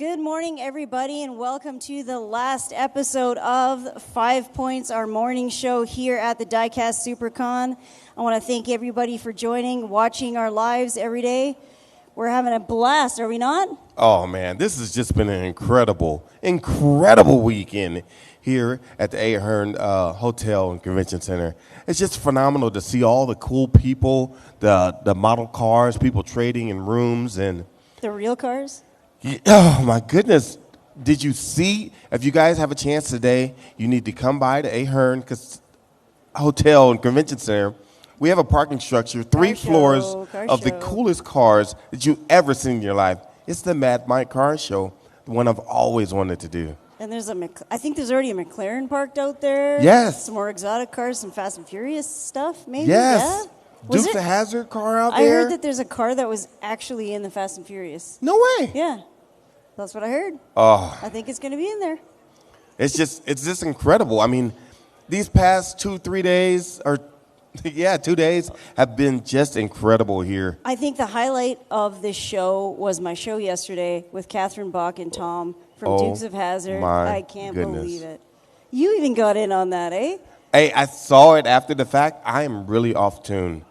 Good morning, everybody, and welcome to the last episode of 5 Points, our morning show here at the Diecast Supercon. I want to thank everybody for joining, watching our lives every day. We're having a blast, are we not? Oh, man, this has just been an incredible weekend here at the Ahern Hotel and Convention Center. It's just phenomenal to see all the cool people, the model cars, people trading in rooms. And The real cars? oh, my goodness. Did you see? If you guys have a chance today, you need to come by the Ahern Hotel and Convention Center. We have a parking structure, three floors of the coolest cars that you've ever seen in your life. It's the Mad Mike Car Show, the one I've always wanted to do. And I think there's already a McLaren parked out there. Yes. Some more exotic cars, some Fast and Furious stuff, maybe? Yes. Yeah? Dukes of Hazzard car out I there. heard that there's a car that was actually in the Fast and Furious. No way. Yeah. That's what I heard. Oh. I think it's going to be in there. It's just incredible. I mean, these past 2-3 days, 2 days have been just incredible here. I think the highlight of this show was my show yesterday with Catherine Bach and Tom from Dukes of Hazzard. I can't believe it. You even got in on that, eh? Hey, I saw it after the fact. I am really off tune.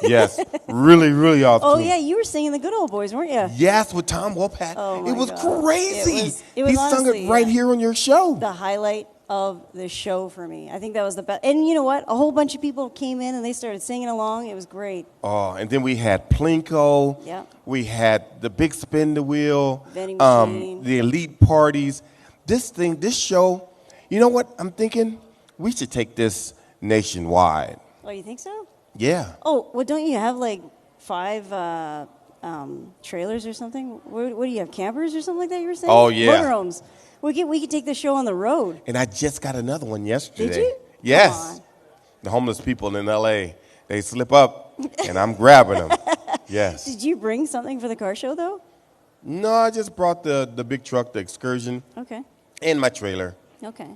Yes, really off tune. Oh, yeah, you were singing The Good Old Boys, weren't you? Yes, with Tom Wopat. Oh, it was God. crazy. It was he sung honestly, it right here on your show. The highlight of the show for me. I think that was the best. And you know what? A whole bunch of people came in and they started singing along. It was great. Oh, and then we had Plinko. Yeah. We had the Big Spin the Wheel. Vending machine. The elite parties. This show, you know what I'm thinking? We should take this nationwide. Oh, you think so? Yeah. Oh, well, don't you have like 5 trailers or something? What do you have, campers or something like that you were saying? Oh, yeah. Motorhomes. We could take the show on the road. And I just got another one yesterday. Did you? Yes. The homeless people in L.A., they slip up, and I'm grabbing them. Yes. Did you bring something for the car show, though? No, I just brought the big truck, the Excursion. Okay. And my trailer. Okay.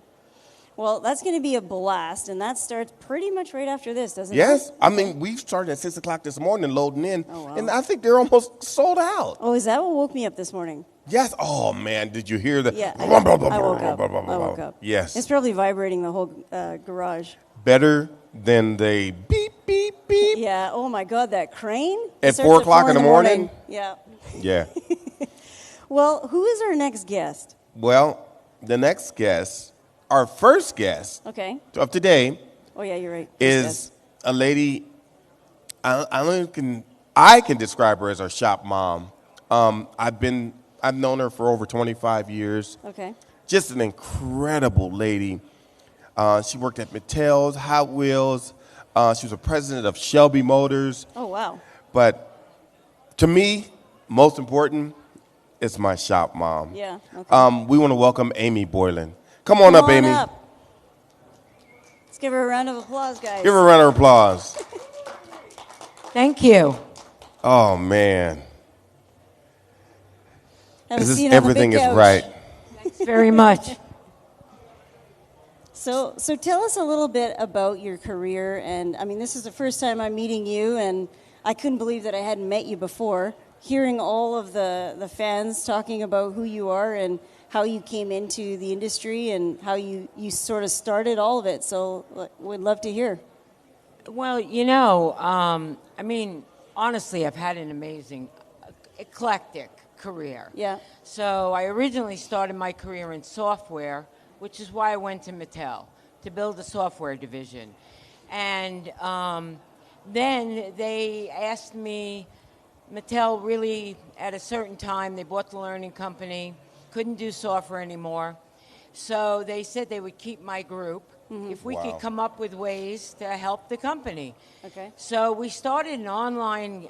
Well, that's going to be a blast, and that starts pretty much right after this, doesn't it? Yes. I mean, we started at 6 o'clock this morning loading in, wow. and I think they're almost sold out. Oh, is that what woke me up this morning? Yes. Oh, man, did you hear that? Yeah, I woke up. Yes. It's probably vibrating the whole garage. Better than they beep, beep, beep. Yeah, oh my God, that crane? At 4 o'clock in the morning? Yeah. Yeah. Well, who is our next guest? Well, the next guest, our first guest of today, oh yeah, you're right. is a lady. I can describe her as our shop mom. I've known her for over 25 years. Okay. Just an incredible lady. She worked at Mattel's, Hot Wheels. She was a president of Shelby Motors. Oh wow. But to me, most important, it's my shop mom. Yeah. Okay. We want to welcome Amy Boylan. Come on up, Amy. Let's give her a round of applause, guys. Give her a round of applause. Thank you. Oh, man. Everything is right. Thanks very much. So tell us a little bit about your career. And, I mean, this is the first time I'm meeting you, and I couldn't believe that I hadn't met you before. Hearing all of the fans talking about who you are and how you came into the industry and how you sort of started all of it. So we'd love to hear. Well, you know, I mean, honestly, I've had an amazing, eclectic career. Yeah. So I originally started my career in software, which is why I went to Mattel, to build a software division. And then they asked me, Mattel really, at a certain time, they bought the learning company, couldn't do software anymore. So they said they would keep my group if we could come up with ways to help the company. Okay. So we started an online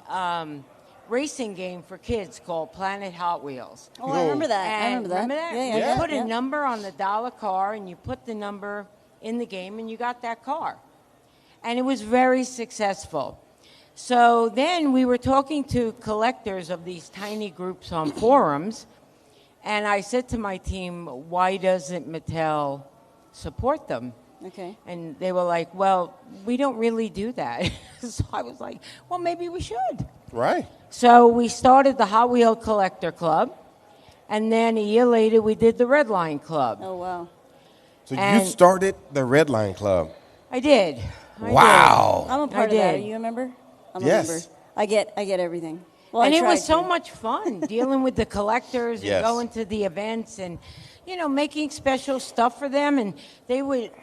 racing game for kids called Planet Hot Wheels. Oh, I remember that. And remember that? Yeah. You put a number on the dollar car, and you put the number in the game, and you got that car. And it was very successful. So then we were talking to collectors of these tiny groups on forums, and I said to my team, why doesn't Mattel support them? Okay. And they were like, well, we don't really do that. So I was like, well, maybe we should. Right. So we started the Hot Wheel Collector Club, And then a year later, we did the Red Line Club. Oh, wow. So you And- started the Red Line Club. I did. I Wow. I'm a part of that. Are you a member? I'm Yes. a member. I get everything. Well, And I it was tried so to. much fun dealing with the collectors Yes. and going to the events and, you know, making special stuff for them. And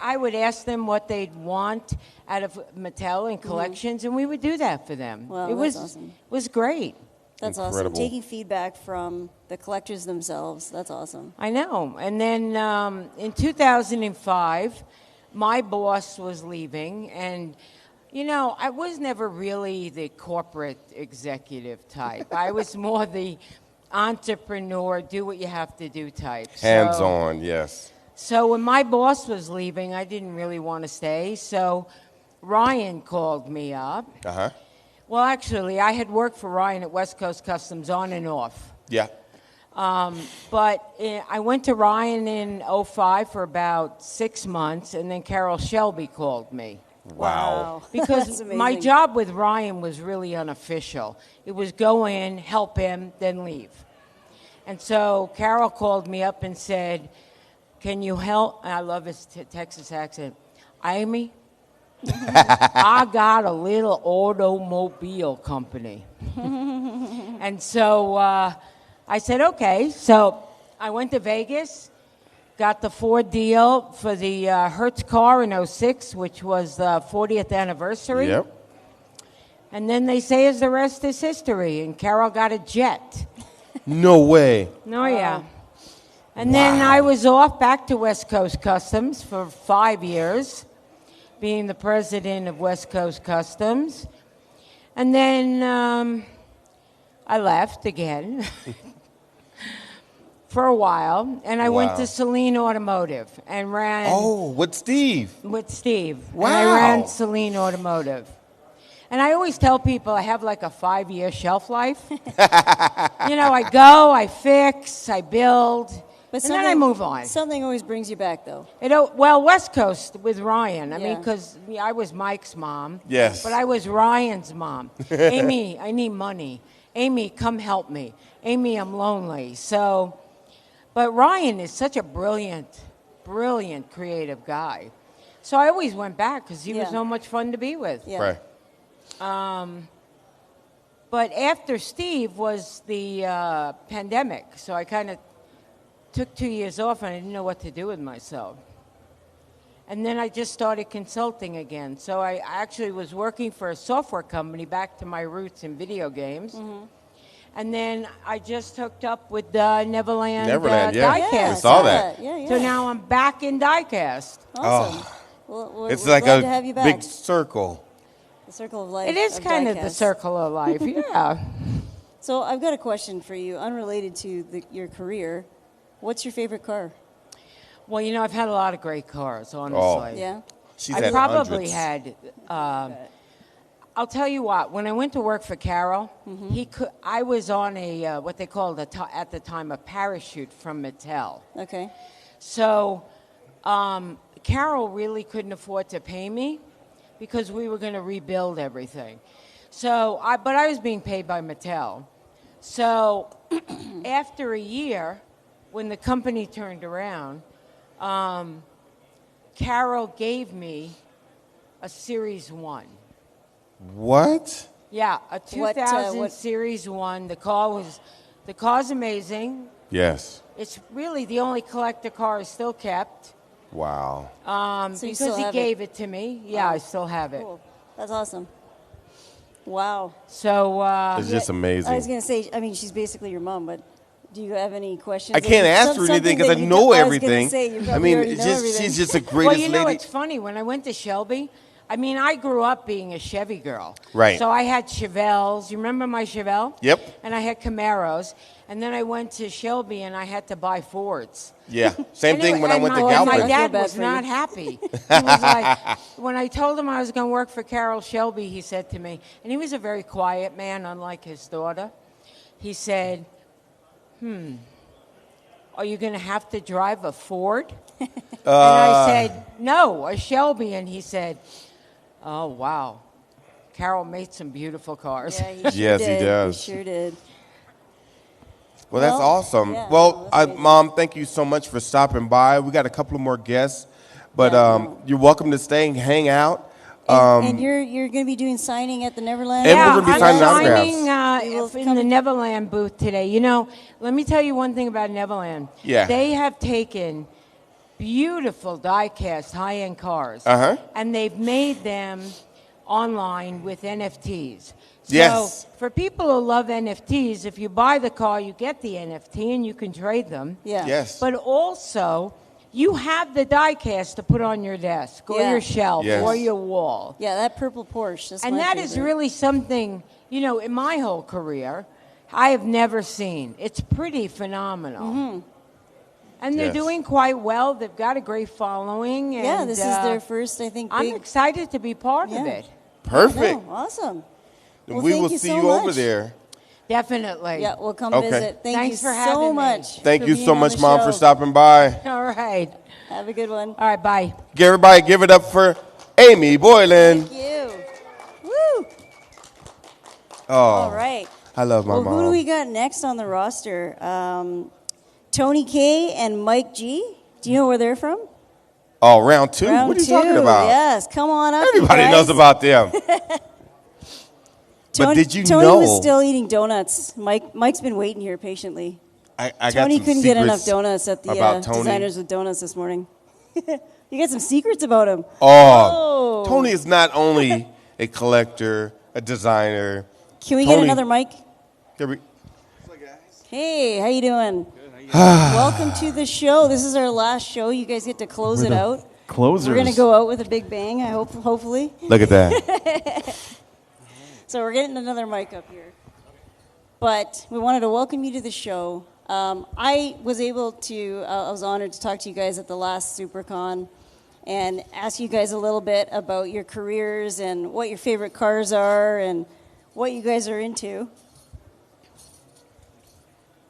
I would ask them what they'd want out of Mattel and collections, and we would do that for them. Wow, it that's was awesome. was great. That's Incredible. awesome. Taking feedback from the collectors themselves. That's awesome. I know. And then in 2005, my boss was leaving, and you know, I was never really the corporate executive type. I was more the entrepreneur, do what you have to do type. Hands on, yes. So when my boss was leaving, I didn't really want to stay. So Ryan called me up. Uh-huh. Well, actually, I had worked for Ryan at West Coast Customs on and off. Yeah. But I went to Ryan in 2005 for about 6 months, and then Carol Shelby called me. Wow. That's Because amazing. my job with Ryan was really unofficial. It was go in, help him, then leave. And so Carol called me up and said, can you help? And I love his Texas accent. Amy, I got a little automobile company. And so I said, okay. So I went to Vegas. Got the Ford deal for the Hertz car in 2006, which was the 40th anniversary. Yep. And then they say as the rest is history, and Carol got a jet. No way. Oh, yeah. And then I was off back to West Coast Customs for 5 years, being the president of West Coast Customs. And then I left again. For a while, and I went Wow. to Celine Automotive and ran Oh, with Steve. with Steve. Wow. And I ran Celine Automotive. And I always tell people I have like a 5-year shelf life. You know, I go, I fix, I build, But and then I move on. Something always brings you back, though. Well, West Coast with Ryan. I mean, Yeah. because I was Mike's mom. Yes. But I was Ryan's mom. Amy, I need money. Amy, come help me. Amy, I'm lonely. So... But Ryan is such a brilliant, brilliant creative guy. So I always went back because he was Yeah. so much fun to be with. Yeah. Right. But after Steve was the pandemic. So I kind of took 2 years off and I didn't know what to do with myself. And then I just started consulting again. So I actually was working for a software company, back to my roots in video games. Mm-hmm. And then I just hooked up with Neverland yeah. Diecast. We saw that. Yeah, yeah. So now I'm back in Diecast. Awesome. Well, It's we're like glad to have you a back. big circle. The circle of life. It is kind of the diecast. circle of life, yeah. So I've got a question for you, unrelated to your career. What's your favorite car? Well, you know, I've had a lot of great cars, honestly. Oh. Yeah. She's I had probably hundreds. had. I'll tell you what. When I went to work for Carol, I was on a what they called at the time a parachute from Mattel. Okay. So Carol really couldn't afford to pay me because we were going to rebuild everything. So, but I was being paid by Mattel. So after a year, when the company turned around, Carol gave me a Series 1. What? Yeah, a 2000 what- Series 1. The car's amazing. Yes. It's really the only collector car I still kept. Wow. So you Because still he have gave it to me. Yeah, I still have it. Cool. That's awesome. Wow. So, It's just amazing. I was going to say, I mean, she's basically your mom, but do you have any questions? I can't ask her anything because I know everything. I mean, it's just, she's just the greatest well, you know, lady. it's funny. When I went to Shelby, I mean, I grew up being a Chevy girl. Right. So I had Chevelles. You remember my Chevelle? Yep. And I had Camaros. And then I went to Shelby and I had to buy Fords. Yeah. Same And thing it- when I and went to my- Galvin. My I dad feel bad was for not you. happy. He was like, when I told him I was going to work for Carol Shelby, he said to me, and he was a very quiet man, unlike his daughter. He said, are you going to have to drive a Ford? And I said, no, a Shelby. And he said, oh, wow. Carol made some beautiful cars. Yeah, he sure Yes, he did. does. He sure did. Well, that's awesome. yeah, Well, that's amazing. Mom, thank you so much for stopping by. We got a couple of more guests, but you're welcome to stay and hang out. And you're going to be doing signing at the Neverland? And we're gonna be signing autographs. I'm signing in the Neverland booth today. You know, let me tell you one thing about Neverland. Yeah. They have taken beautiful die-cast high-end cars, and they've made them online with NFTs. So Yes. for people who love NFTs, if you buy the car, you get the NFT and you can trade them. Yeah. Yes. But also, you have the die-cast to put on your desk or Yeah. your shelf Yes. or your wall. Yeah, that purple Porsche. That's And my that is favorite. really something, you know, in my whole career, I have never seen. It's pretty phenomenal. Mm-hmm. And they're Yes. doing quite well. They've got a great following. And, Yeah, this is their first, I think, I'm big... excited to be part of Yeah. it. Perfect. No, awesome. Well, We thank will you see so you over much. there. Definitely. Yeah, we'll come Okay. visit. Thank Thanks you for having so me. much. Thank for you being so on much, the Mom, show. for stopping by. All right. Have a good one. All right, bye. Everybody give it up for Amy Boylan. Thank you. Woo! Oh, All right. I love my Well, mom. who do we got next on the roster? Tony K and Mike G. Do you know where they're from? Oh, round two? Round What are you two. talking about? Yes, come on up. Everybody you knows guys. about them. Tony, But did you Tony know? was still eating donuts. Mike's been waiting here patiently. I got Tony some couldn't get enough secrets donuts at the about Tony. Designers with Donuts this morning. You got some secrets about him. Oh, Tony is not only a collector, a designer. Can we get Tony- another mic? Here we, Hey, how you doing? Welcome to the show. This is our last show. You guys get to close it out. Closers. We're going to go out with a big bang, I hope, hopefully. look at that. So we're getting another mic up here. But we wanted to welcome you to the show. I was honored to talk to you guys at the last Supercon and ask you guys a little bit about your careers and what your favorite cars are and what you guys are into.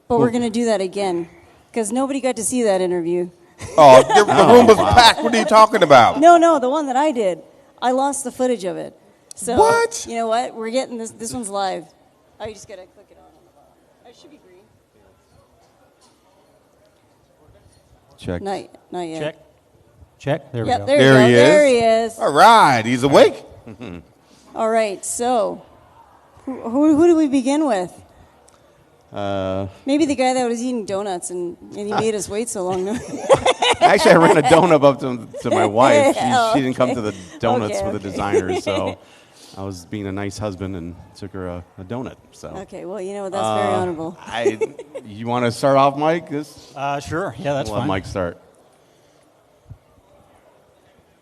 But we're going to do that again because nobody got to see that interview. Oh, the room was packed. What are you talking about? No, the one that I did. I lost the footage of it. So, What? You know what? We're getting this. This one's live. Oh, you just got to click it on the bottom. Oh, it should be green. Check. Not yet. Check. Check. There we Yep, go. there, There you he go. is. There he is. All right, he's awake. All right, so who do we begin with? Maybe the guy that was eating donuts and he made us wait so long. Actually, I ran a donut up to my wife. Oh, She didn't come to the donuts Okay, with the okay. designers, so I was being a nice husband and took her a donut. So Okay, well, you know what? That's very honorable. You want to start off, Mike? Sure. Yeah, that's Let fine. Mike start.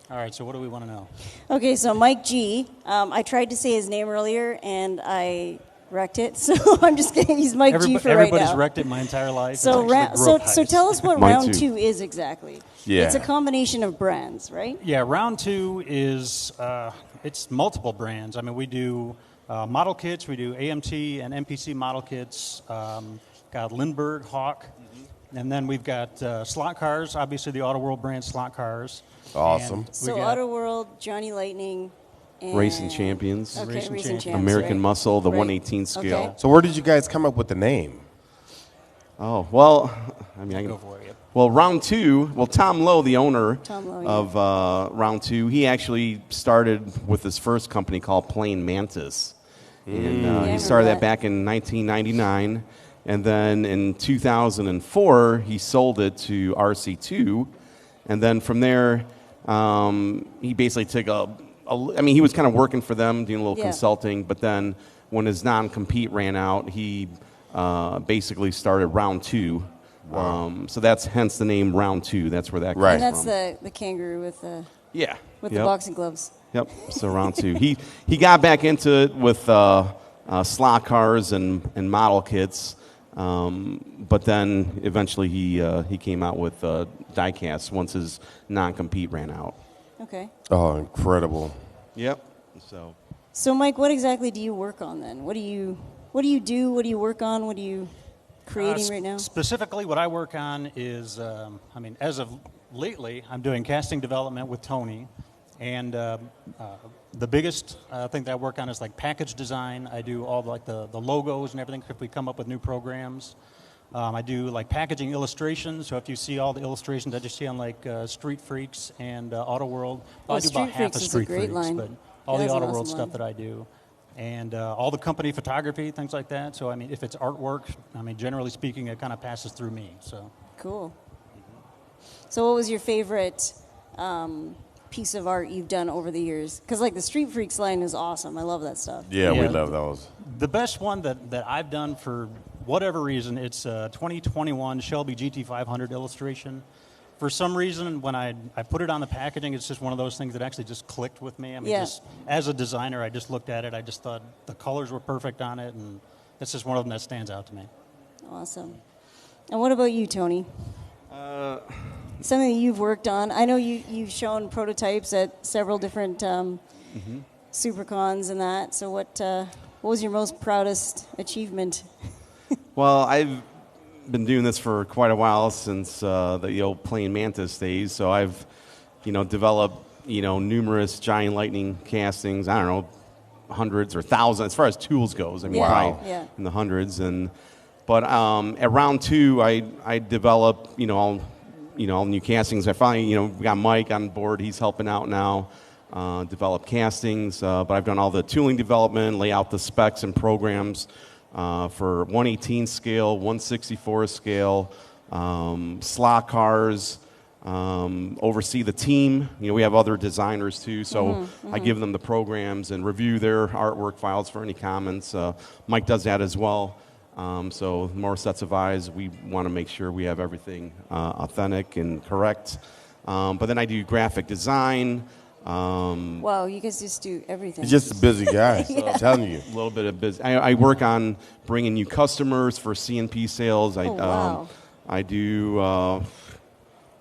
All right. So what do we want to know? Okay, so Mike G. I tried to say his name earlier and I wrecked it, so I'm just kidding. He's Mike G for right Everybody's now. wrecked it my entire life. So, It's actually so growth heights. tell us what Mine round too. 2 is exactly. Yeah. It's a combination of brands, right? Yeah, round 2 is it's multiple brands. I mean, we do model kits. We do AMT and MPC model kits. Got Lindbergh, Hawk, and then we've got slot cars. Obviously, the Auto World brand slot cars. Awesome. And we So got- Auto World, Johnny Lightning, and Racing Champions. Okay, Racing Racing Champions. Champs, American right? Muscle, the Right. 118 scale. Okay. So where did you guys come up with the name? Oh, well, I mean, I Go can. for it. Well, round 2, Tom Lowe, the owner Tom Lowe, yeah. of round 2, he actually started with his first company called Plain Mantis. And I he started remember that back in 1999. And then in 2004, he sold it to RC2. And then from there, he basically took he was kind of working for them, doing a little Yeah. consulting. But then when his non-compete ran out, he basically started round 2. So that's hence the name round 2. That's where that comes Right. And that's from. the kangaroo with the Yeah. the Yep. boxing gloves. Yep. So round 2. He got back into it with slot cars and model kits, but then eventually he came out with diecast once his non-compete ran out. Okay. Oh, incredible. Yep. So Mike, what exactly do you work on then? What do you do? What do you work on? What are you creating right now? Specifically, what I work on is, as of lately, I'm doing casting development with Tony, and the biggest thing that I work on is like package design. I do all the logos and everything if we come up with new programs. I do like packaging illustrations. So if you see all the illustrations that you see on like Street Freaks and Auto World, I do about half of Street Freaks, but all the Auto World stuff that I do. And all the company photography, things like that. So, I mean, if it's artwork, I mean, generally speaking, it kind of passes through me. So cool. So what was your favorite piece of art you've done over the years? Because, like, the Street Freaks line is awesome. I love that stuff. Yeah, we love those. The best one that I've done for whatever reason, it's a 2021 Shelby GT500 illustration. For some reason, when I put it on the packaging, it's just one of those things that actually just clicked with me. I mean, just as a designer, I just looked at it. I just thought the colors were perfect on it, and it's just one of them that stands out to me. Awesome. And what about you, Tony? Something that you've worked on. I know you've shown prototypes at several different Supercons and that. So what was your most proudest achievement? Well, I've been doing this for quite a while, since the old Plain Mantis days. So I've, developed, numerous giant lightning castings. I don't know, hundreds or thousands as far as tools goes. I mean, probably in the hundreds. But at round 2, I developed, all new castings. I finally, we got Mike on board. He's helping out now. Develop castings, but I've done all the tooling development, lay out the specs and programs. For 118 scale, 164 scale, slot cars, oversee the team. We have other designers too, so I give them the programs and review their artwork files for any comments. Mike does that as well. So more sets of eyes. We want to make sure we have everything authentic and correct. But then I do graphic design. Wow, you guys just do everything. He's just a busy guy, so I'm telling you. A little bit of business. I work on bringing new customers for CNP sales. Wow. I do, what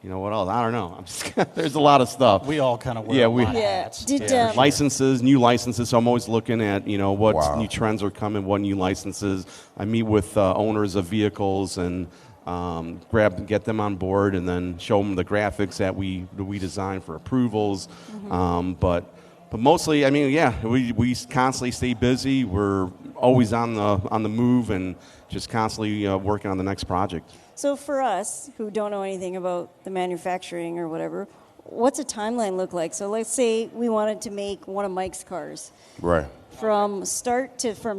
else? I don't know. I'm just there's a lot of stuff. We all kind of wear a lot of hats. Licenses, new licenses. So I'm always looking at, what new trends are coming, what new licenses. I meet with owners of vehicles and get them on board, and then show them the graphics that we design for approvals. But mostly, I mean, we constantly stay busy. We're always on the move and just constantly working on the next project. So for us who don't know anything about the manufacturing or whatever, what's a timeline look like? So let's say we wanted to make one of Mike's cars. Right. From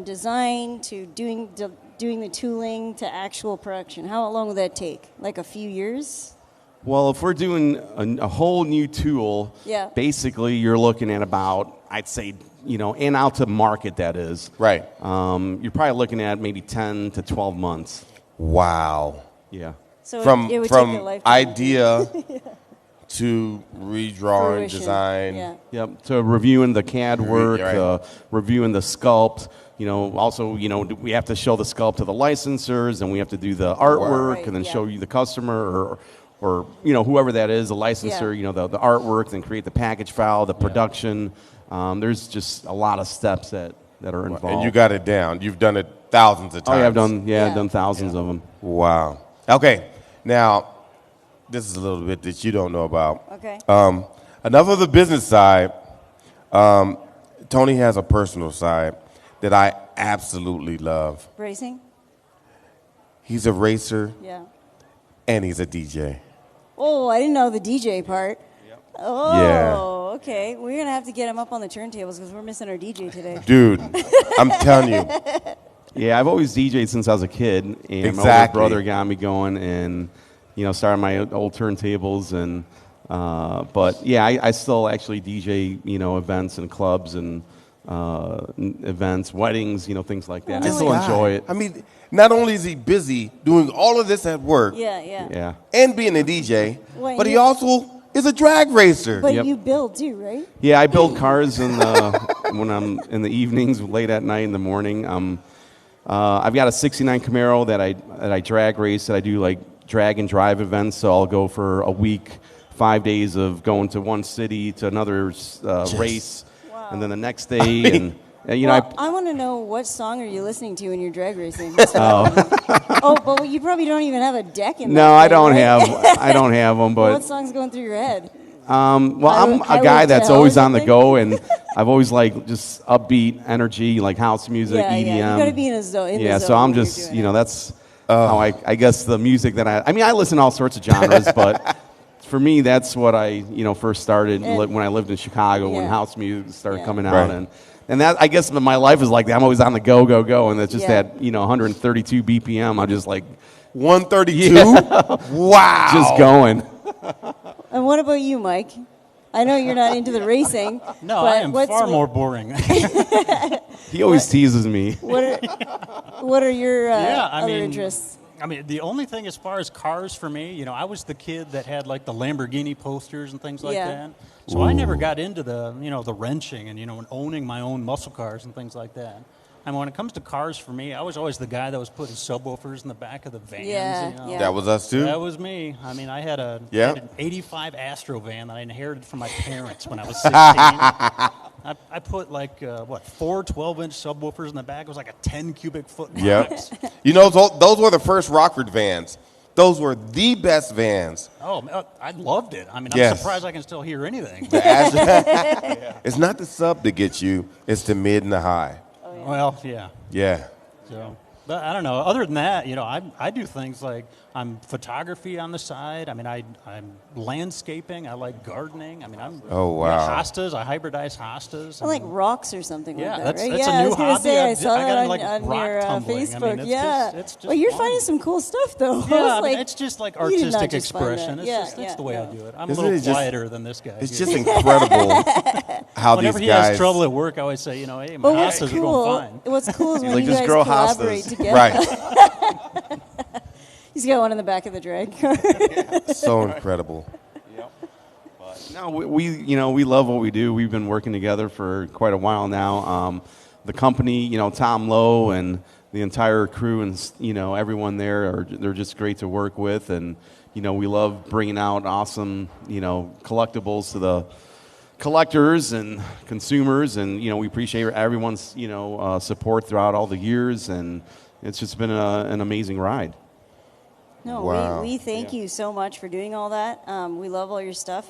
design to doing the tooling to actual production. How long will that take? Like a few years? Well, if we're doing a whole new tool, basically you're looking at about, I'd say, in out to market, that is. Right. You're probably looking at maybe 10 to 12 months. Wow. Yeah. So from it would take a lifetime. idea to redrawing, design. Yep. To reviewing the CAD work, reviewing the sculpt. Also, we have to show the sculpt to the licensors, and we have to do the artwork, and then show you the customer or whoever that is, the licensor. The artwork, then create the package file, the production. There's just a lot of steps that are involved. And you got it down. You've done it thousands of times. Oh, yeah, I've done thousands of them. Wow. Okay. Now, this is a little bit that you don't know about. Okay. Enough of the business side. Tony has a personal side that I absolutely love. Racing? He's a racer. Yeah. And he's a DJ. Oh, I didn't know the DJ part. Yep. Oh, okay. We're going to have to get him up on the turntables because we're missing our DJ today. Dude, I'm telling you. Yeah, I've always DJed since I was a kid, and my older brother got me going, and started my old turntables, and but yeah, I still actually DJ, events and clubs and events, weddings, things like that. I still enjoy it. I mean, not only is he busy doing all of this at work, and being a DJ, but he also is a drag racer. But you build too, right? Yeah, I build cars when I'm in the evenings, late at night, in the morning. I've got a '69 Camaro that I drag race. That I do like drag and drive events. So I'll go for a week, 5 days of going to one city to another race, and then the next day. I want to know, what song are you listening to when you're drag racing? But you probably don't even have a deck in there. No, I don't have them. But what song's going through your head? I'm a guy that's always on the go, and I've always just upbeat energy, like house music, EDM. You got to be in a zone. So I'm just, how I guess the music that I mean, I listen to all sorts of genres, but for me, that's what I first started when I lived in Chicago when house music started coming out, and that I guess my life is like that. I'm always on the go, and it's just that 132 BPM. I'm just like 132. Wow, just going. And what about you, Mike? I know you're not into the racing. No, but I am far more boring. He always teases me. What are your other interests? I mean, the only thing as far as cars for me, I was the kid that had like the Lamborghini posters and things like that. So I never got into the, the wrenching and, and owning my own muscle cars and things like that. I mean, when it comes to cars for me, I was always the guy that was putting subwoofers in the back of the vans. Yeah. That was us too. That was me. I mean, I had an 85 Astro van that I inherited from my parents when I was 16. I put like, 4 12-inch subwoofers in the back. It was like a 10 cubic foot box. Yep. Those were the first Rockford vans. Those were the best vans. Oh, I loved it. I mean, I'm surprised I can still hear anything. It's not the sub that gets you. It's the mid and the high. Well, yeah. Yeah. So, but I don't know. Other than that, I do things like I'm photography on the side. I mean, I'm landscaping. I like gardening. I mean, hostas. I hybridize hostas. I like rocks or something like that, right? That's I a new was gonna hobby. say, I saw that like on rock your tumbling. Facebook. I mean, it's just well, you're fun. finding some cool stuff, though. Yeah, I mean, it's just like you did not artistic just find expression. that. It's the way I do it. I'm Isn't a it little just- quieter than this guy. It's just incredible how Whenever these he guys. has trouble at work, I always say, hey, my But what's hostas are cool? going fine. What's cool is when like, you just guys grow collaborate hostas. together. Right. He's got one in the back of the drag car. So incredible. No, we love what we do. We've been working together for quite a while now. The company, Tom Lowe and the entire crew and everyone there they're just great to work with, and we love bringing out awesome collectibles to the collectors and consumers, and we appreciate everyone's support throughout all the years, and it's just been an amazing ride. No, Wow. we thank you so much for doing all that. We love all your stuff.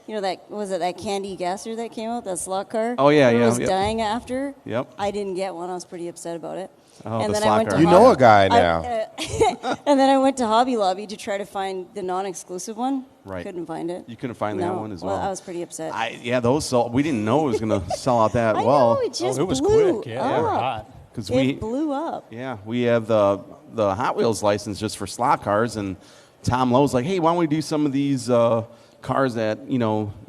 That candy gasser that came out, that slot car? Oh, yeah, Everyone was yep. dying after. Yep. I didn't get one. I was pretty upset about it. Oh, and the then slot I went car. to You know a guy now. And then I went to Hobby Lobby to try to find the non-exclusive one. Right. Couldn't find it. You couldn't find that No. one as well. I was pretty upset. Those sold. We didn't know it was going to sell out that I well. know, it just It was blew quick. Yeah, they were up. hot. Because It blew up. we have the Hot Wheels license just for slot cars, and Tom Lowe's like, hey, why don't we do some of these cars that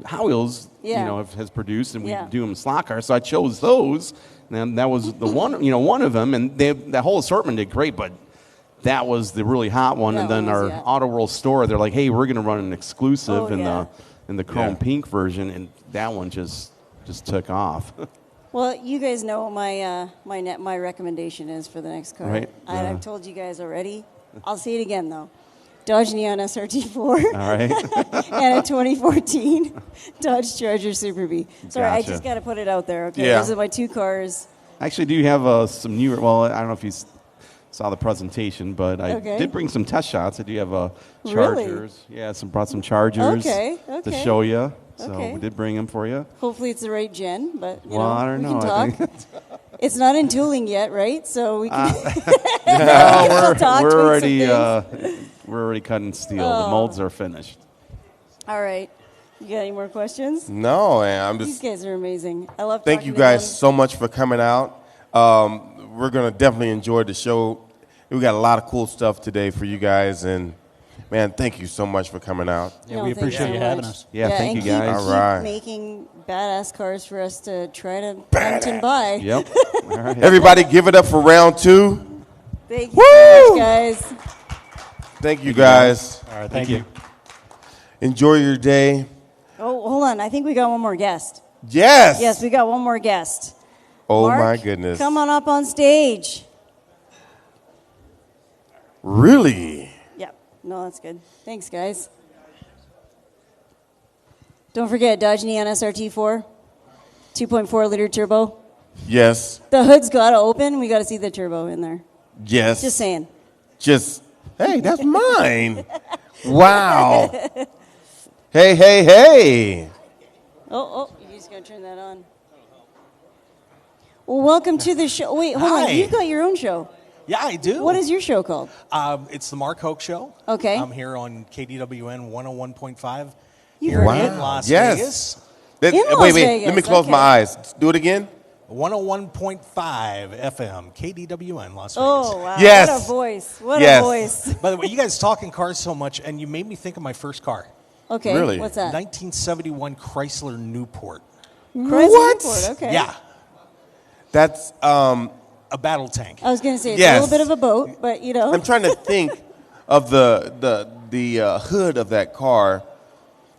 Hot Wheels has produced, and we do them slot cars. So I chose those, and that was the one of them, and that whole assortment did great, but that was the really hot one. That And then one our was, Auto World store, they're like, hey, we're going to run an exclusive in the chrome Yeah. pink version, and that one just took off. Well, you guys know what my recommendation is for the next car. Right. I've told you guys already. I'll say it again, though. Dodge Neon SRT4 All right. and a 2014 Dodge Charger Super Bee. Sorry, I Gotcha. just got to put it out there, okay? Yeah. Those are my two cars. Actually, do you have some newer? Well, I don't know if you saw the presentation, but I did bring some test shots. I do have Really? Chargers. Yeah, brought some Chargers Okay. to show you. So Okay. we did bring them for you. Hopefully it's the right gen, but you Well, know, I don't we know. can I talk. think It's not in tooling yet, right? So we can no, talk, we're tweak some already things. we're already cutting steel. The molds are finished. All right. You got any more questions? No, man, I'm These just. guys are amazing. I love Thank talking you to guys them. so much for coming out. We're gonna definitely enjoy the show. We got a lot of cool stuff today for you guys, and man, thank you so much for coming out. Yeah, No, we thank you appreciate so you having much. us. Yeah, thank and you, guys. Keep All right. making badass cars for us to try to hunt and buy. Yep. All right. Everybody, give it up for round 2. Thank you so Woo! much, guys. Thank you guys. All right, thank you. Enjoy your day. Oh, hold on. I think we got one more guest. Yes. Yes, we got one more guest. Oh Mark, my goodness. Come on up on stage. Really? Yep. No, that's good. Thanks, guys. Don't forget Dodge Neon SRT4, 2.4 liter turbo. Yes. The hood's got to open. We got to see the turbo in there. Yes. Just saying. Hey, that's mine. Wow. Hey. Oh, you just got to turn that on. Well, welcome to the show. Wait, hold Hi. on. You've got your own show. Yeah, I do. What is your show called? It's the Mike Hoke Show. Okay. I'm here on KDWN 101.5 You here heard in Las Yes. Vegas. In Wait, Las Vegas, let me close okay. my eyes. Do it again. 101.5 FM, KDWN Las Vegas. Oh, wow. Yes. What a voice. What Yes. a voice. By the way, you guys talking cars so much, and you made me think of my first car. Okay. Really? What's that? 1971 Chrysler Newport. Chrysler What? Newport, okay. Yeah, That's a battle tank. I was going to say it's Yes. a little bit of a boat, but you know. I'm trying to think of the hood of that car.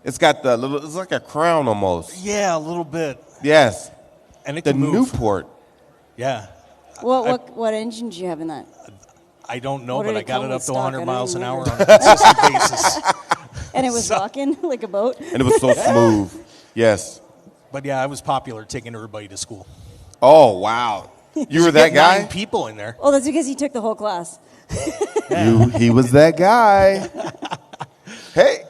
It's got the little. It's like a crown almost. Yeah, a little bit. Yes, And it the can move. Newport. Yeah. What engine did you have in that? I don't know, What but did I it got come it with up to stock? 100 I don't miles an even hour remember. on a consistent basis. And it was rocking like a boat? And it was so smooth. Yes. But yeah, I was popular taking everybody to school. Oh wow. You were that Get 9 guy. people in there. Oh, that's because he took the whole class. He was that guy. Hey,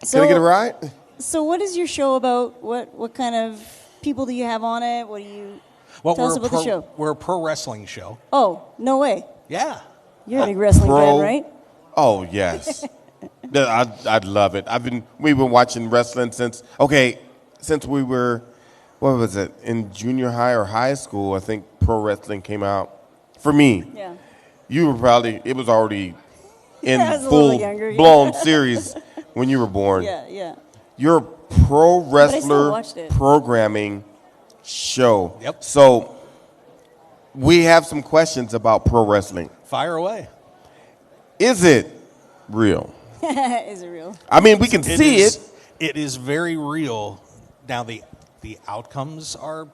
So- can I get a ride? So what is your show about? What kind of people do you have on it? What do you Well, tell us we're, about pro, the show? we're a pro wrestling show. Oh, no way. Yeah. You're a big wrestling Pro- fan, right? Oh yes. I'd love it. We've been watching wrestling since we were, what was it, in junior high or high school? I think pro wrestling came out for me. Yeah. You were probably, it was already in I was a little full younger, yeah. blown series when you were born. Yeah, yeah. You're a pro I still wrestler watched it. programming show. Yep. So we have some questions about pro wrestling. Fire away. Is it real? Is it real? I mean, we can see it. It is very real. Now, the outcomes are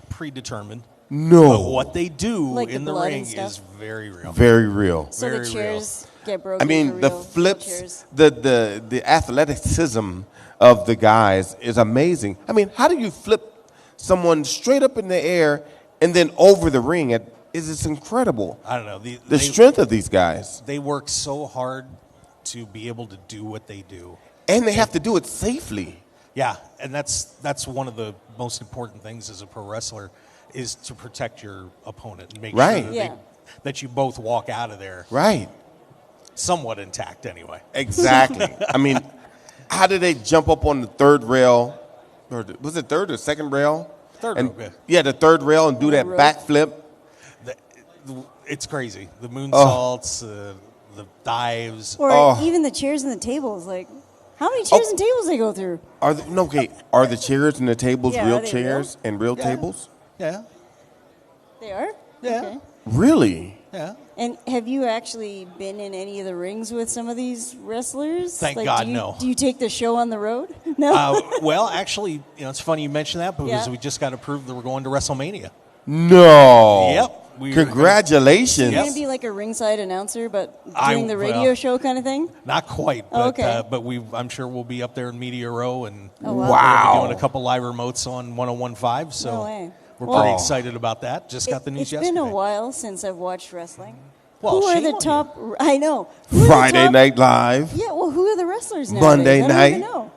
predetermined. But No. what they do Like in the the blood ring and stuff? is very real. Very real. So Very the real. chairs get broken. I for mean, the real, flips, chairs. the athleticism of the guys is amazing. I mean, how do you flip someone straight up in the air and then over the ring? It's incredible. I don't know. The strength of these guys. They work so hard to be able to do what they do. And they have to do it safely. Yeah, and that's one of the most important things as a pro wrestler is to protect your opponent and make Right. sure that, Yeah. that you both walk out of there Right. somewhat intact anyway. Exactly. I mean, how did they jump up on the third rail? Or was it third or second rail? Third and, rope, yeah. Yeah, the third rail and do that rope. backflip. It's crazy. The moonsaults, the dives. Or even the chairs and the tables. Like, how many chairs and tables they go through? Are the chairs and the tables Yeah, real are they chairs and real Yeah. tables? Yeah, They are? Yeah. Okay. Really? yeah. And have you actually been in any of the rings with some of these wrestlers? Thank Like, God, do you, no. Do you take the show on the road? No. Well, actually, it's funny you mentioned that because Yeah. we just got approved that we're going to WrestleMania. No. Yep. Congratulations. You're going to be like a ringside announcer, but I- doing the radio well, show kind of thing? Not quite, Oh, but okay. but I'm sure we'll be up there in Media Row and Oh, wow. we'll be Wow. doing a couple live remotes on 101.5. So No way. we're Well- pretty excited about that. Just got the news It's yesterday. been a while since I've watched wrestling. Well, who are shame the on top? I know. Who are the Friday top- Night Live. Yeah, well, who are the wrestlers now? Monday I night. don't even know.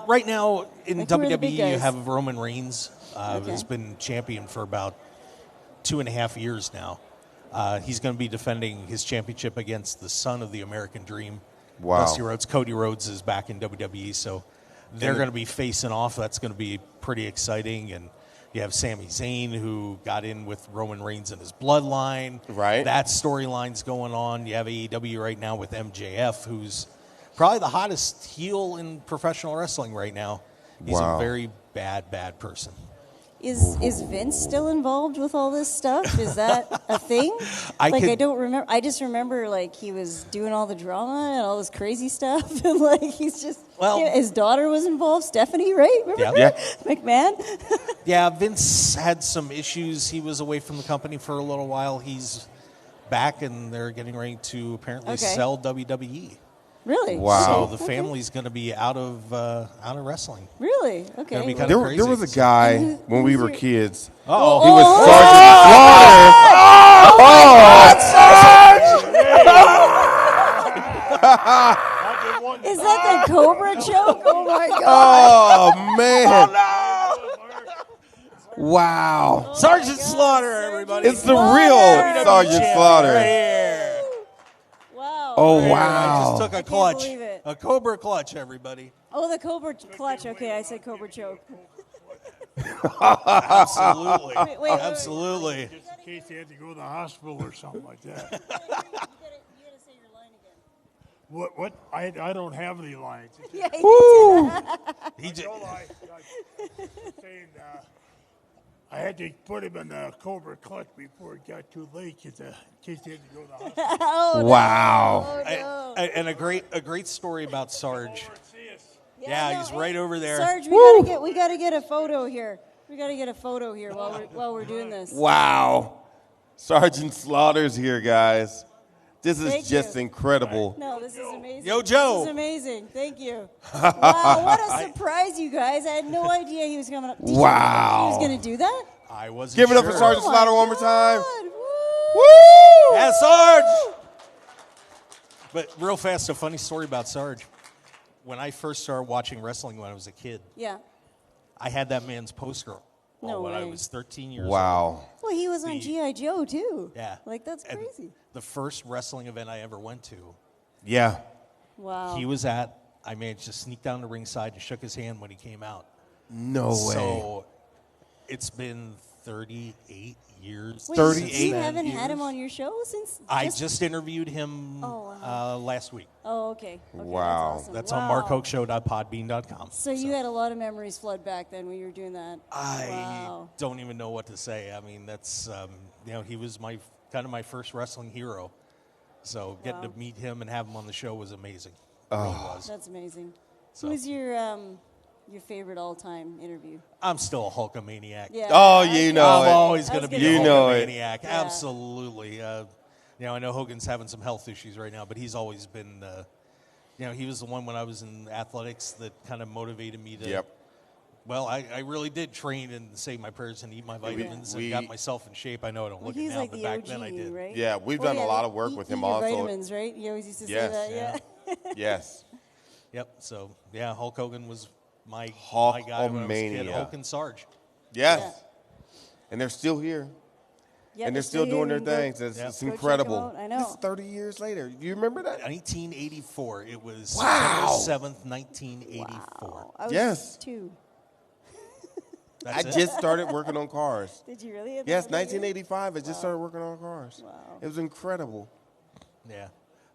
Right now in Like, who are the WWE, big you guys? have Roman Reigns. Okay. Has been champion for about 2.5 years now. He's going to be defending his championship against the son of the American Dream, Wow. Dusty Rhodes. Cody Rhodes is back in WWE, so they're going to be facing off. That's going to be pretty exciting. And you have Sami Zayn, who got in with Roman Reigns in his bloodline. Right. That storyline's going on. You have AEW right now with MJF, who's probably the hottest heel in professional wrestling right now. He's Wow. a very bad person. Is Vince still involved with all this stuff? Is that a thing? I don't remember. I just remember like he was doing all the drama and all this crazy stuff, and like he's just. His daughter was involved, Stephanie, right? Remember Yeah. her? McMahon. Yeah, Vince had some issues. He was away from the company for a little while. He's back, and they're getting ready to apparently Okay. sell WWE. Really? Wow. So Okay. the family's going to be out of wrestling. Really? Okay. Gonna be kinda There crazy. was a guy And when we who's were your- kids. Oh, He was Sergeant Slaughter. Is that the Cobra joke? Oh my god! Oh man! Wow. Sergeant Slaughter, everybody. It's the real Sergeant Champion Slaughter. right here. Wow. Oh, Right here. I wow. just took a can't clutch. believe it. A Cobra clutch, everybody. Oh, the Cobra clutch. Okay, I said Cobra choke. Absolutely. Wait. Absolutely. Just in case they had to go to the hospital or something like that. You gotta say your line again. What? I don't have any lines. It's Yeah. He just, saying, I had to put him in the Cobra clutch before it got too late in case they had to go to the hospital. Oh, Wow. no. and a great story about Sarge. Yeah, he's right over there. Sarge, we gotta get a photo here. We gotta get a photo here while we're doing this. Wow. Sergeant Slaughter's here, guys. This is Thank just you. incredible. No, this is amazing. Yo, Joe. This is amazing. Thank you. Wow, what a surprise, you guys. I had no idea he was coming up. Did you know Wow. he was going to do that? I wasn't Give it up sure. for Sergeant Oh, my Slaughter one more time. God. Woo! Yeah, Sarge. But real fast, a funny story about Sarge. When I first started watching wrestling when I was a kid, Yeah. I had that man's poster No when I way. was 13 years old. Wow. Well, he was on G.I. Joe, too. Yeah. Like, that's And crazy. the first wrestling event I ever went to, Yeah. Wow. he was at. I managed to sneak down to ringside and shook his hand when he came out. No way. So it's been 38 years. Wait, 38 You haven't had him on your show since? I just interviewed him Oh, wow. last week. Oh, okay. Wow. That's awesome. That's wow. on markhokeshow.podbean.com. So you had a lot of memories flood back then when you were doing that. I Wow. don't even know what to say. I mean, that's he was my kind of my first wrestling hero. So getting to meet him and have him on the show was amazing. It really was. That's amazing. So- Who's your favorite all-time interview? I'm still a Hulkamaniac. Yeah. Oh, you know I'm it. always I going was to be gonna a You know it. Hulkamaniac. Yeah. Absolutely. I know Hogan's having some health issues right now, but he's always been, he was the one when I was in athletics that kind of motivated me to. Yep. Well, I really did train and say my prayers and eat my vitamins we- and got myself in shape. I know I don't Well, look it he's now, like but the back OG, then I did. right? Yeah, we've done a lot of work with him your also. Vitamins, right? You always used to say Yes. that. Yeah. Yes. Yep. So yeah, Hulk Hogan was my guy when I was a kid. Hulkamania. Hulk and Sarge. Yes. Yeah. And they're still here. Yeah, And they're still doing their here. You can go- things. It's, Yeah. it's Go check 'em incredible. out. I know. This is 30 years later. Do you remember that? 1984. It was Wow. September 7th, 1984. Wow. I was Yes. 2. That's I it. just started working on cars. Did you really? Yes, 1985. I just started working on cars. Wow. It was incredible. Yeah.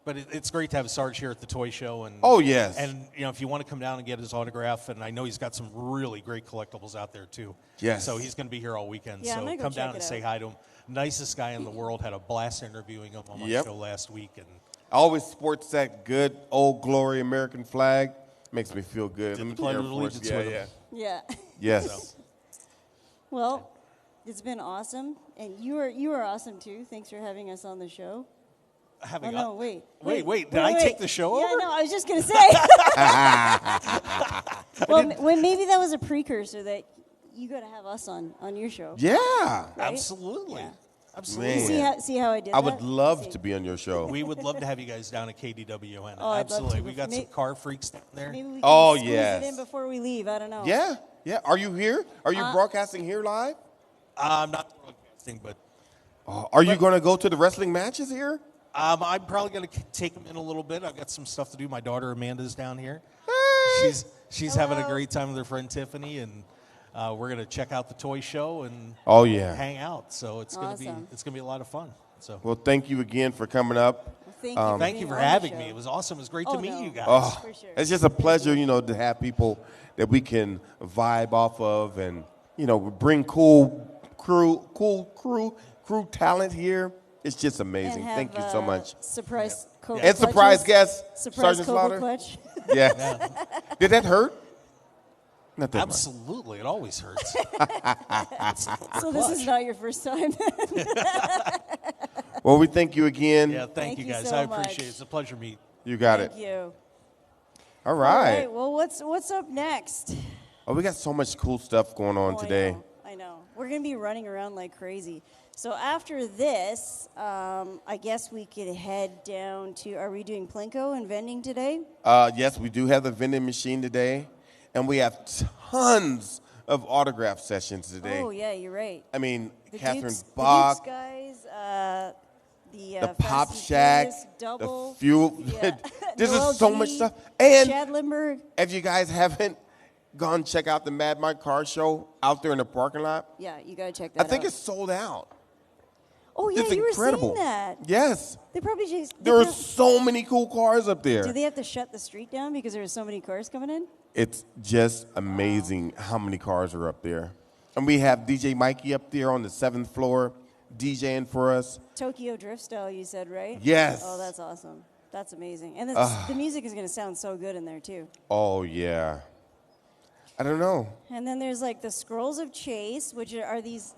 But it's great to have Sarge here at the toy show. And Oh, yes. And if you want to come down and get his autograph, and I know he's got some really great collectibles out there too. Yes. So he's going to be here all weekend. Yeah, I'm so gonna go come check down it and say out. hi to him. Nicest guy in the world. Had a blast interviewing him on my Yep. show last week. And I always sports that good old glory American flag. Makes me feel good. Did the I'm Pledge Air of Force. Allegiance Yeah, with yeah. him. Yeah. Yes. Well, it's been awesome, and you are awesome too. Thanks for having us on the show. having Oh no, wait. Did I take the show Yeah, over? no, I was just gonna say. Well, maybe that was a precursor that you got to have us on your show. Yeah. Right? Absolutely. Yeah. Absolutely. Man. See how I did I that? would love See. to be on your show. We would love to have you guys down at KDWN. Oh, I'd love Absolutely. to. We got some car freaks down there. Maybe we can Oh, squeeze yes. it in before we leave. I don't know. Yeah. Yeah. Are you here? Are you broadcasting here live? I'm not broadcasting, but Are you going to go to the wrestling matches here? I'm probably going to take them in a little bit. I've got some stuff to do. My daughter Amanda's down here. She's having a great time with her friend Tiffany, and we're going to check out the toy show and Oh, yeah. hang out. So it's going to Awesome. be a lot of fun. So Well, thank you again for coming up. Well, thank you for having me. It was awesome. It was great to meet you guys. Oh, For sure. it's just a pleasure, to have people that we can vibe off of and, bring cool crew talent here. It's just amazing. And have, Thank you so much. Surprise Cobra And surprise clutches. guest, Surprise Sergeant Cobra Slaughter. clutch. Yeah. Did that hurt? Not that much. Absolutely. It always hurts. So this is not your first time. Well, we thank you again. Yeah, thank you guys. so I appreciate much. it. It's a pleasure meeting. You got Thank it. you. All All right. right. Well, what's up next? Oh, we got so much cool stuff going on Oh, today. I know. We're gonna be running around like crazy. So after this, I guess we could head down to. Are we doing Plinko and vending today? Yes, we do have the vending machine today, and we have tons of autograph sessions today. Oh, yeah, you're right. I mean, The Catherine Dukes, Bach, the Dukes guys, the the Fast Pop and Shack, Furious double. the Fuel. Yeah. This Noel is so G, much stuff. And Chad Lindbergh. if you guys haven't gone check out the Mad Mike Car Show out there in the parking lot, Yeah, you got to check I that out. think it's sold out. Oh, yeah, It's you incredible. were saying that. Yes. They probably just... There are so many cool cars up there. Do they have to shut the street down because there are so many cars coming in? It's just amazing how many cars are up there. And we have DJ Mikey up there on the 7th floor DJing for us. Tokyo Drift style, you said, right? Yes. Oh, that's awesome. That's amazing. And the music is going to sound so good in there, too. Oh, yeah. I don't know. And then there's like the Scrolls of Chase, which are these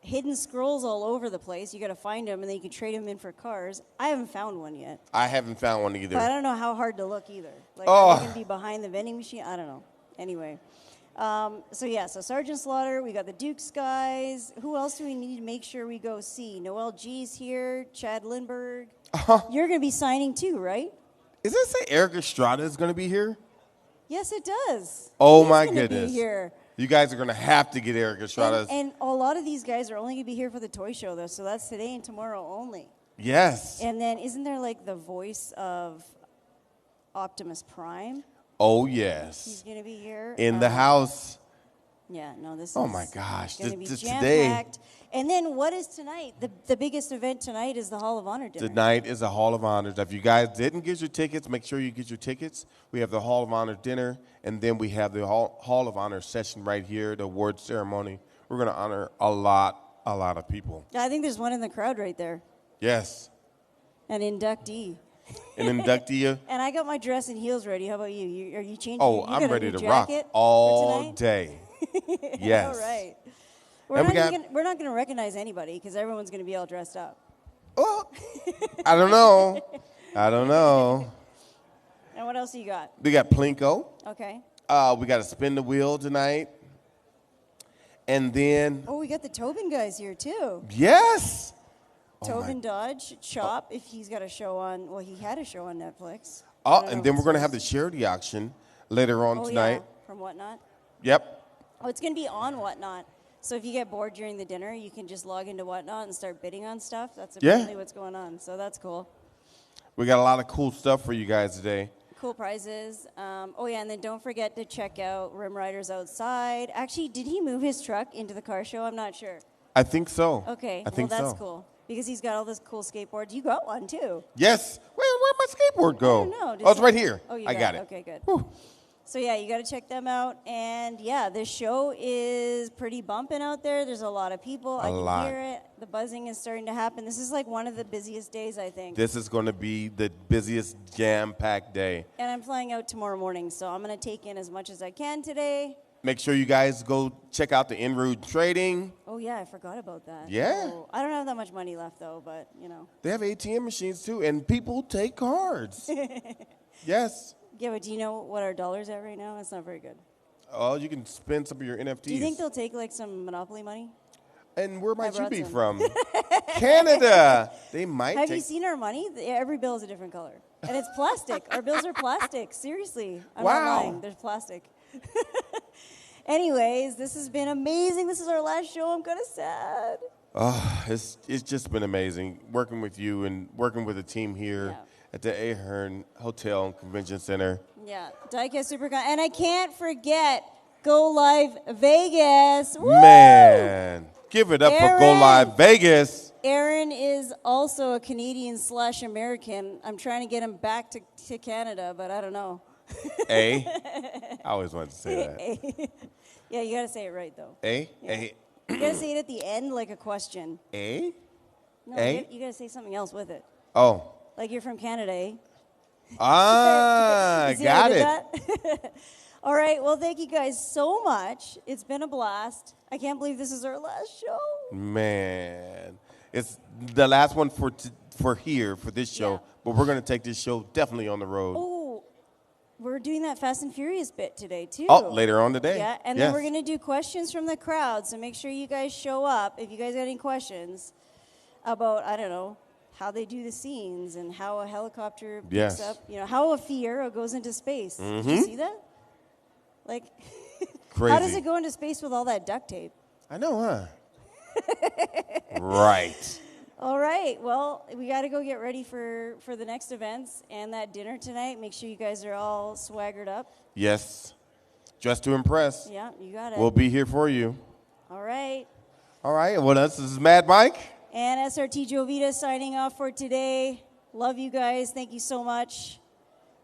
hidden scrolls all over the place. You got to find them, and then you can trade them in for cars. I haven't found one yet. I haven't found one either. But I don't know how hard to look either. Like, are they going to be behind the vending machine? I don't know. Anyway. So Sergeant Slaughter, we got the Dukes guys. Who else do we need to make sure we go see? Noel G's here, Chad Lindbergh. You're going to be signing too, right? Is it say Eric Estrada is going to be here? Yes, it does. Oh, He's my gonna goodness. Be here. You guys are going to have to get Eric Estrada. And a lot of these guys are only going to be here for the toy show, though, so that's today and tomorrow only. Yes. And then isn't there like the voice of Optimus Prime? Oh, yes. He's going to be here. In the house. Yeah, no, this Oh, is my gosh. going to be This jam-packed. And then what is tonight? The biggest event tonight is the Hall of Honor dinner. Tonight is a Hall of Honors. If you guys didn't get your tickets, make sure you get your tickets. We have the Hall of Honor dinner, and then we have the Hall of Honor session right here, the award ceremony. We're going to honor a lot of people. I think there's one in the crowd right there, Yes. an inductee. An inductee. And I got my dress and heels ready. How about you? Are you changing? Oh, you I'm got a ready new to rock jacket for all tonight? day. Yes. All right. And We're not going to recognize anybody because everyone's going to be all dressed up. Oh, I don't know. And what else do you got? We got Plinko. Okay. We got to spin the wheel tonight. And then, Oh, we got the Tobin guys here too. yes. Tobin Dodge, Chop, if he's got a show on, well, he had a show on Netflix. I Oh, don't know and then if we're going to it's- have the charity auction later on Oh, tonight. yeah, from Whatnot. Yep. Oh, it's going to be on Whatnot. So if you get bored during the dinner, you can just log into Whatnot and start bidding on stuff. That's Yeah. apparently what's going on. So that's cool. We got a lot of cool stuff for you guys today. Cool prizes. Oh, yeah, and then don't forget to check out Rim Riders Outside. Actually, did he move his truck into the car show? I'm not sure. I think so. Okay, I think well, that's so. cool. Because he's got all this cool skateboards. You got one, too. Yes. Where'd my skateboard go? I don't know. Did Oh, it's you- right here. Oh, you I got it. Okay, good. Whew. So, yeah, you got to check them out. And, yeah, this show is pretty bumping out there. There's a lot of people. I can lot. hear it. The buzzing is starting to happen. This is like one of the busiest days, I think. This is going to be the busiest jam-packed day. And I'm flying out tomorrow morning, so I'm going to take in as much as I can today. Make sure you guys go check out the En route trading. Oh, yeah, I forgot about that. Yeah. Oh, I don't have that much money left, though, but, you know. They have ATM machines too, and people take cards. Yes. Yeah, but do you know what our dollar's at right now? It's not very good. Oh, you can spend some of your NFTs. Do you think they'll take, like, some Monopoly money? And where might you brought be some. from? Canada. They might Have take. you seen our money? Every bill is a different color. And it's plastic. Our bills are plastic. Seriously. I'm Wow. not lying. There's plastic. Anyways, this has been amazing. This is our last show. I'm kind of sad. Oh, it's just been amazing working with you and working with the team here Yeah. at the Ahern Hotel and Convention Center. Yeah, Diecast Supercon. And I can't forget Go Live Vegas. Woo! Man, give it up for Go Aaron. Live Vegas. Aaron is also a Canadian/American. I'm trying to get him back to Canada, but I don't know. A. I always wanted to say that. Yeah, you got to say it right, though. A. Yeah. A. You got to say it at the end like a question. A. No, Eh? you got to say something else with it. Oh. Like you're from Canada, eh? Ah, You see how I got did it. that? All right. Well, thank you guys so much. It's been a blast. I can't believe this is our last show. Man, it's the last one for this show. Yeah. But we're gonna take this show definitely on the road. Oh, we're doing that Fast and Furious bit today, too. Oh, later on today. Yeah, and Yes. then we're going to do questions from the crowd. So make sure you guys show up if you guys got any questions about, I don't know, how they do the scenes and how a helicopter picks Yes. up, how a Fiero goes into space. Did you see that? Like, Crazy. How does it go into space with all that duct tape? I know, huh? Right. All right. Well, we got to go get ready for the next events and that dinner tonight. Make sure you guys are all swaggered up. Yes. Dressed to impress. Yeah, you got it. We'll be here for you. All right. All right. Well, this is Mad Mike. And SRT Jovita signing off for today. Love you guys. Thank you so much.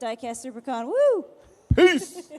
Diecast Supercon. Woo! Peace.